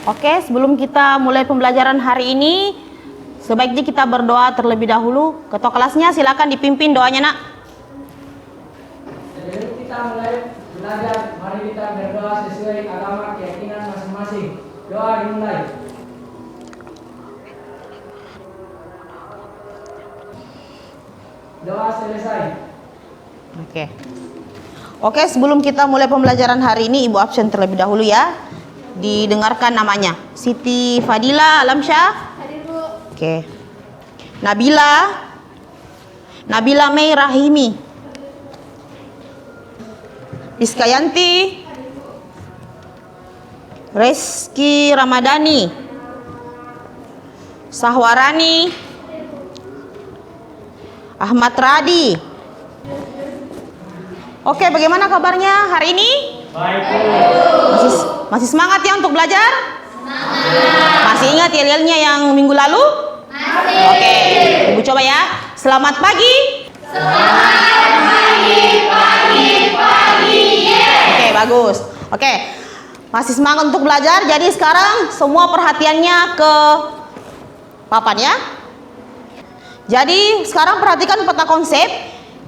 Oke, sebelum kita mulai pembelajaran hari ini, sebaiknya kita berdoa terlebih dahulu. Ketua kelasnya silakan dipimpin doanya, Nak. Sebelum kita mulai belajar, mari kita berdoa sesuai agama keyakinan masing-masing. Doa dimulai. Doa selesai. Oke, sebelum kita mulai pembelajaran hari ini, Ibu absen terlebih dahulu ya. Didengarkan namanya. Siti Fadila Alamsyah. Hadir, Bu. Oke. Nabila Mei Rahimi. Iskayanti. Reski Ramadhani. Sahwarani. Ahmad Radi. Oke, bagaimana kabarnya hari ini? Baik, Masih semangat ya untuk belajar? Semangat. Masih ingat yel-yelnya yang minggu lalu? Masih. Oke, Ibu coba ya. Selamat pagi. Semangat pagi. Oke, bagus. Oke, masih semangat untuk belajar. Jadi sekarang semua perhatiannya ke papan ya. Jadi sekarang perhatikan peta konsep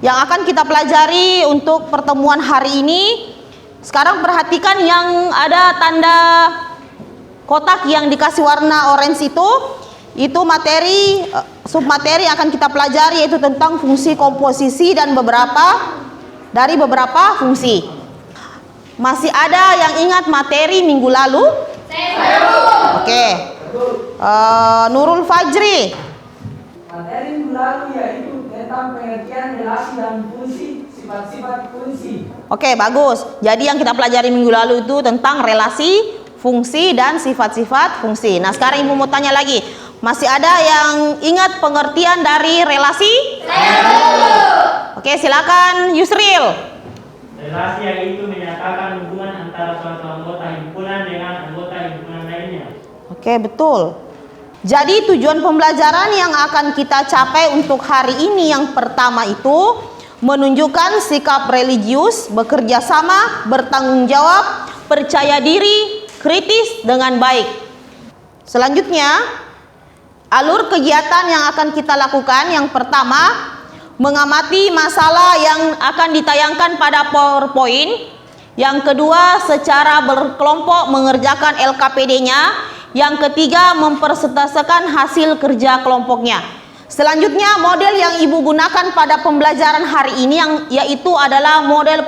yang akan kita pelajari untuk pertemuan hari ini. Sekarang perhatikan yang ada tanda kotak yang dikasih warna orange itu materi submateri yang akan kita pelajari, yaitu tentang fungsi komposisi dan beberapa fungsi. Masih ada yang ingat materi minggu lalu? Oke. Nurul Fajri. materi minggu lalu yaitu tentang pengertian relasi dan fungsi, sifat-sifat fungsi. Oke, bagus. Jadi yang kita pelajari minggu lalu itu tentang relasi, fungsi, dan sifat-sifat fungsi. Nah, sekarang Ibu mau tanya lagi. Masih ada yang ingat pengertian dari relasi? Oke, silakan Yusril. Relasi yang itu menyatakan hubungan antara suatu anggota himpunan dengan anggota himpunan lainnya. Oke, betul. Jadi tujuan pembelajaran yang akan kita capai untuk hari ini yang pertama itu menunjukkan sikap religius, bekerja sama, bertanggung jawab, percaya diri, kritis dengan baik. Selanjutnya, alur kegiatan yang akan kita lakukan yang pertama, mengamati masalah yang akan ditayangkan pada PowerPoint. Yang kedua, secara berkelompok mengerjakan LKPD-nya. Yang ketiga, mempresentasikan hasil kerja kelompoknya. Selanjutnya, model yang Ibu gunakan pada pembelajaran hari ini yaitu adalah model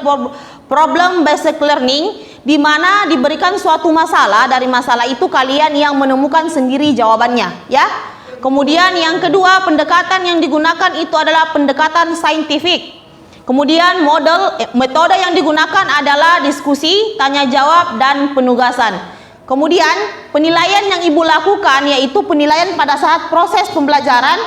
problem based learning, di mana diberikan suatu masalah, dari masalah itu kalian yang menemukan sendiri jawabannya, ya. Kemudian yang kedua, pendekatan yang digunakan itu adalah pendekatan saintifik. Kemudian metode yang digunakan adalah diskusi, tanya jawab, dan penugasan. Kemudian penilaian yang Ibu lakukan yaitu penilaian pada saat proses pembelajaran.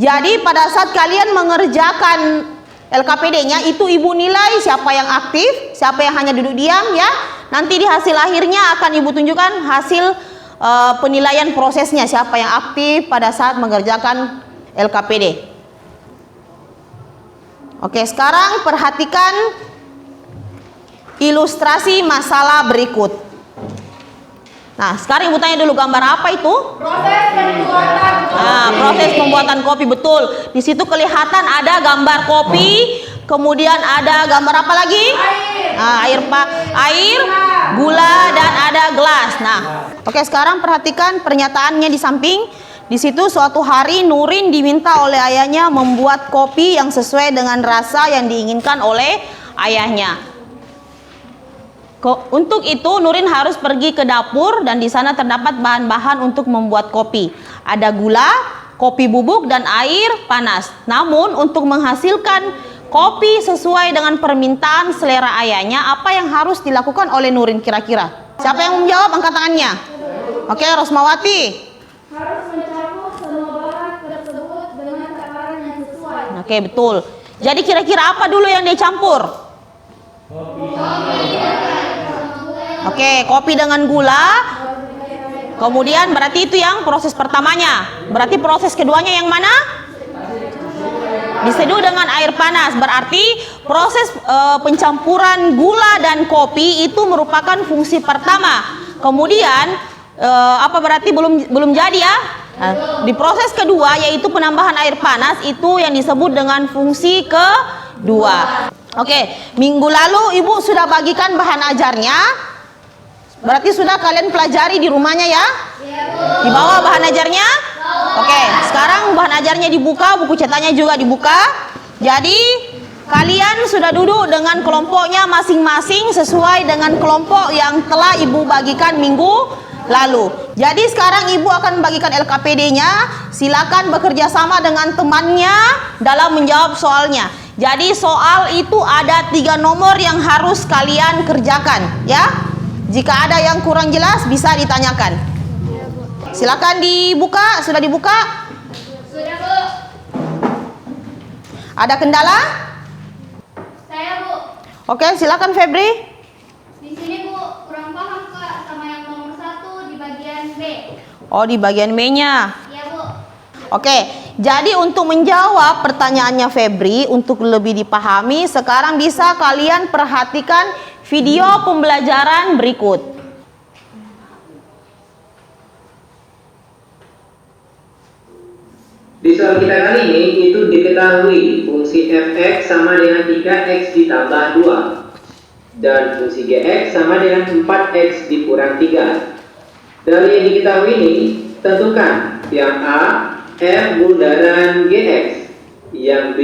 Jadi pada saat kalian mengerjakan LKPD-nya itu Ibu nilai siapa yang aktif, siapa yang hanya duduk diam ya. Nanti di hasil akhirnya akan Ibu tunjukkan hasil penilaian prosesnya, siapa yang aktif pada saat mengerjakan LKPD. Oke, sekarang perhatikan ilustrasi masalah berikut. Nah, sekarang Ibu tanya dulu, gambar apa itu? Proses pembuatan kopi. Nah, proses pembuatan kopi, betul. Di situ kelihatan ada gambar kopi, kemudian ada gambar apa lagi? Air, gula, dan ada gelas. Nah, oke, sekarang perhatikan pernyataannya di samping. Di situ suatu hari Nurin diminta oleh ayahnya membuat kopi yang sesuai dengan rasa yang diinginkan oleh ayahnya. Untuk itu Nurin harus pergi ke dapur dan di sana terdapat bahan-bahan untuk membuat kopi. Ada gula, kopi bubuk, dan air panas. Namun untuk menghasilkan kopi sesuai dengan permintaan selera ayahnya, apa yang harus dilakukan oleh Nurin kira-kira? Siapa yang menjawab? Angkat tangannya. Oke, Rosmawati. Harus mencampur semua bahan tersebut dengan takaran yang sesuai. Oke, betul. Jadi kira-kira apa dulu yang dia campur? Oke, kopi dengan gula. Kemudian berarti itu yang proses pertamanya. Berarti proses keduanya yang mana? Diseduh dengan air panas. Berarti proses pencampuran gula dan kopi itu merupakan fungsi pertama. Kemudian apa berarti belum jadi ya? Nah, di proses kedua yaitu penambahan air panas itu yang disebut dengan fungsi kedua. Oke, minggu lalu Ibu sudah bagikan bahan ajarnya. Berarti sudah kalian pelajari di rumahnya ya? Di bawah bahan ajarnya? Oke, sekarang bahan ajarnya dibuka, buku cetaknya juga dibuka. Jadi kalian sudah duduk dengan kelompoknya masing-masing sesuai dengan kelompok yang telah Ibu bagikan minggu lalu. Jadi sekarang Ibu akan membagikan LKPD-nya. Silakan bekerja sama dengan temannya dalam menjawab soalnya. Jadi soal itu ada 3 nomor yang harus kalian kerjakan ya. Jika ada yang kurang jelas bisa ditanyakan. Silakan dibuka. Sudah dibuka? Sudah, Bu. Ada kendala? Saya, Bu. Oke, silakan Febri. Di sini, Bu, kurang paham, Kak, sama yang nomor 1 di bagian B. Oh, di bagian B-nya. Iya, Bu. Oke, jadi untuk menjawab pertanyaannya Febri, untuk lebih dipahami, sekarang bisa kalian perhatikan video pembelajaran berikut. Di soal kita kali ini itu diketahui fungsi fx sama dengan 3x ditambah 2 dan fungsi gx sama dengan 4x dikurang 3. Dari yang diketahui ini, tentukan yang A f bundaran gx, yang B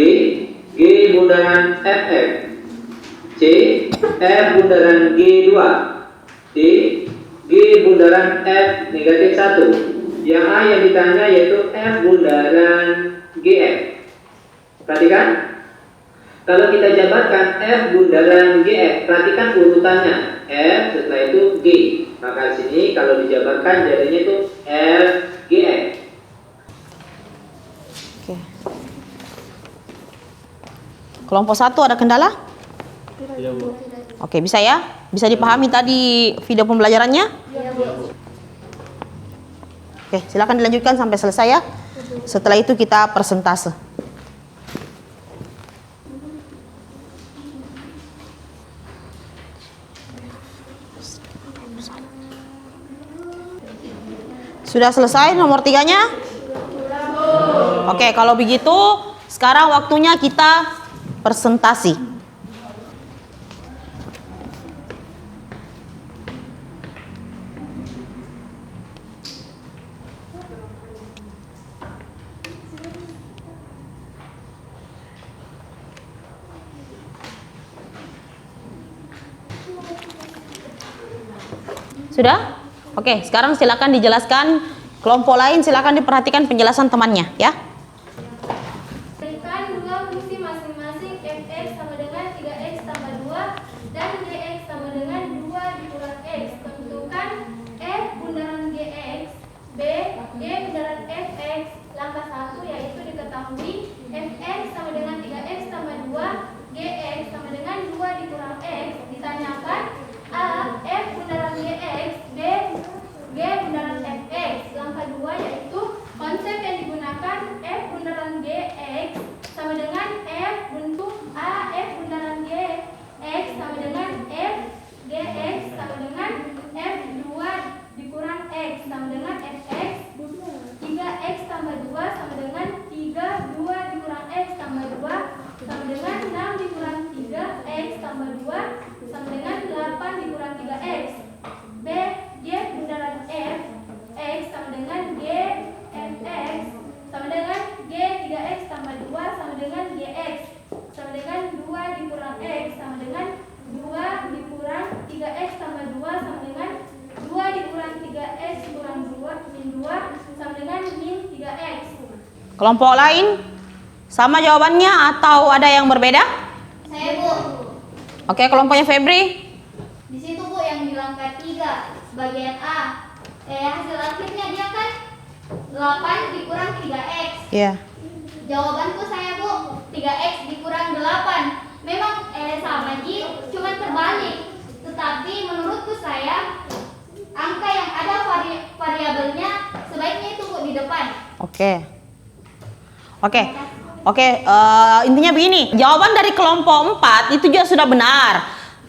g bundaran fx, C f bundaran g2, D g bundaran f negatif 1. Yang A yang ditanya yaitu f bundaran gf. Perhatikan, kalau kita jabarkan f bundaran gf, perhatikan urutannya f, setelah itu g. Maka di sini kalau dijabarkan jadinya itu f gf. Oke. Kelompok 1 ada kendala? Oke, bisa ya? Bisa dipahami tadi video pembelajarannya? Oke, silakan dilanjutkan sampai selesai ya. Setelah itu kita persentase. Sudah selesai nomor 3-nya? Oke, kalau begitu sekarang waktunya kita presentasi. Sudah? Oke, sekarang silakan dijelaskan. Kelompok lain silakan diperhatikan penjelasan temannya ya. Berikan 2 fungsi masing-masing fx sama dengan 3x tambah 2 dan gx sama dengan 2 dikurang x. Tentukan f bundaran gx, b g bundaran fx. Langkah 1 yaitu diketahui fx sama dengan 3x tambah 2, gx sama dengan 2 dikurang x. Ditanyakan a f bundaran gx, b g bundaran fx. Langkah 2 yaitu konsep yang digunakan f bundaran gx sama dengan f bentuk a f bundaran gx sama dengan f gx sama dengan f 2 dikurang x sama dengan fx. 3x tambah 2 sama dengan 3 2 dikurang x tambah 2 sama dengan 6 dikurang 3x tambah 2 sama dengan 8 dikurang 3x. B g bundaran f x sama dengan g fx sama dengan g 3x tambah 2 sama dengan gx sama dengan 2 dikurang x sama dengan 2 dikurang 3x tambah 2 sama dengan 2 dikurang 3x kurang 2 min 2 sama dengan min 3x. Kelompok lain sama jawabannya atau ada yang berbeda? Saya, Bu. Oke, kelompoknya Febri. Di situ, Bu, yang di langkah 3 bagian A. Hasil akhirnya dia kan 8 dikurang 3x. Iya. Jawabanku saya, Bu, 3x dikurang 8. Memang sama Ji, cuma terbalik. Tetapi menurutku saya angka yang ada variabelnya sebaiknya itu, Bu, di depan. Oke, intinya begini, jawaban dari kelompok 4 itu juga sudah benar.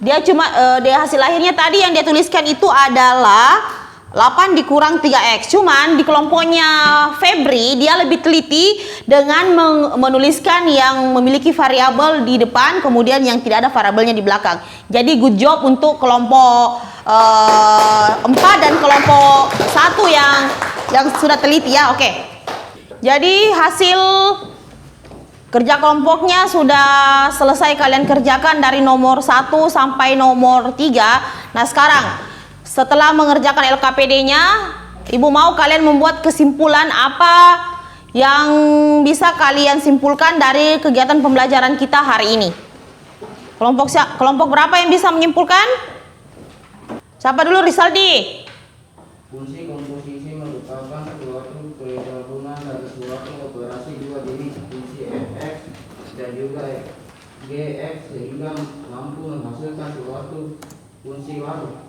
Dia cuma dia hasil akhirnya tadi yang dia tuliskan itu adalah 8 dikurang 3X. Cuman di kelompoknya Febri dia lebih teliti dengan menuliskan yang memiliki variabel di depan kemudian yang tidak ada variabelnya di belakang. Jadi good job untuk kelompok 4 dan kelompok 1 yang sudah teliti ya. Oke. Jadi hasil kerja kelompoknya sudah selesai kalian kerjakan dari nomor 1 sampai nomor 3. Nah, sekarang setelah mengerjakan LKPD-nya, Ibu mau kalian membuat kesimpulan apa yang bisa kalian simpulkan dari kegiatan pembelajaran kita hari ini. Kelompok berapa yang bisa menyimpulkan? Siapa dulu, Rizaldi? Fungsi komposisi merupakan suatu penggabungan dari suatu operasi dua jenis fungsi fx dan juga gx sehingga mampu menghasilkan suatu fungsi baru.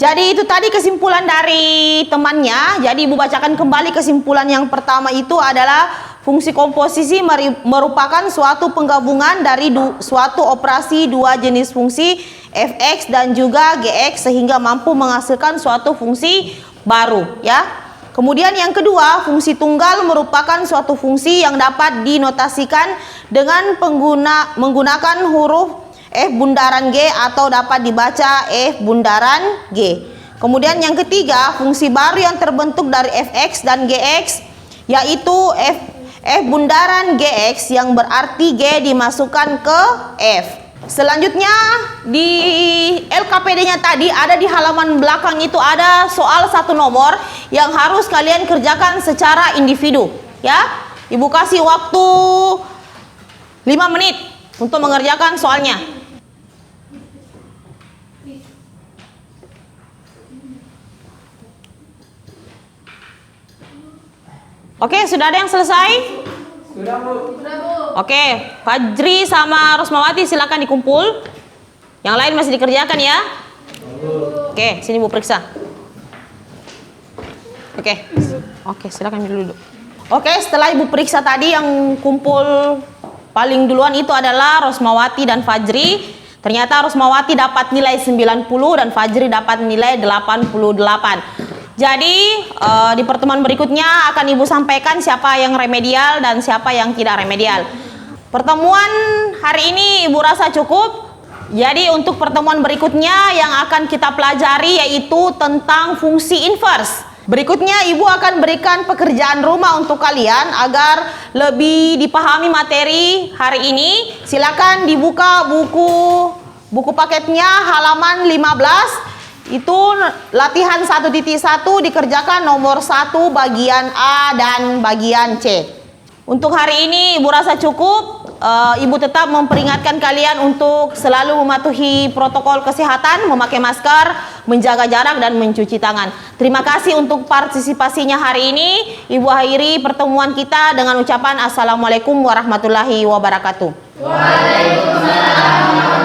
Jadi itu tadi kesimpulan dari temannya. Jadi Ibu bacakan kembali kesimpulan yang pertama itu adalah fungsi komposisi merupakan suatu penggabungan dari suatu operasi dua jenis fungsi fx dan juga gx sehingga mampu menghasilkan suatu fungsi baru ya. Kemudian yang kedua, fungsi tunggal merupakan suatu fungsi yang dapat dinotasikan dengan menggunakan huruf F bundaran G atau dapat dibaca F bundaran G. Kemudian yang ketiga, fungsi baru yang terbentuk dari fx dan gx yaitu F bundaran gx yang berarti G dimasukkan ke F. Selanjutnya di LKPD-nya tadi ada di halaman belakang itu ada soal 1 nomor yang harus kalian kerjakan secara individu ya. Ibu kasih waktu 5 menit untuk mengerjakan soalnya. Oke, sudah ada yang selesai? Sudah, Bu. Oke, Fajri sama Rosmawati silakan dikumpul. Yang lain masih dikerjakan ya. Oke, sini Bu periksa. Oke, silakan dulu. Oke, setelah Ibu periksa tadi yang kumpul paling duluan itu adalah Rosmawati dan Fajri. Ternyata Rosmawati dapat nilai 90 dan Fajri dapat nilai 88. Jadi di pertemuan berikutnya akan Ibu sampaikan siapa yang remedial dan siapa yang tidak remedial. Pertemuan hari ini Ibu rasa cukup. Jadi untuk pertemuan berikutnya yang akan kita pelajari yaitu tentang fungsi inverse. Berikutnya Ibu akan berikan pekerjaan rumah untuk kalian agar lebih dipahami materi hari ini. Silakan dibuka buku paketnya halaman 15. Itu latihan 1.1 dikerjakan nomor 1 bagian A dan bagian C. Untuk hari ini Ibu rasa cukup. Ibu tetap memperingatkan kalian untuk selalu mematuhi protokol kesehatan, memakai masker, menjaga jarak dan mencuci tangan. Terima kasih untuk partisipasinya hari ini. Ibu akhiri pertemuan kita dengan ucapan Assalamualaikum warahmatullahi wabarakatuh. Waalaikumsalam.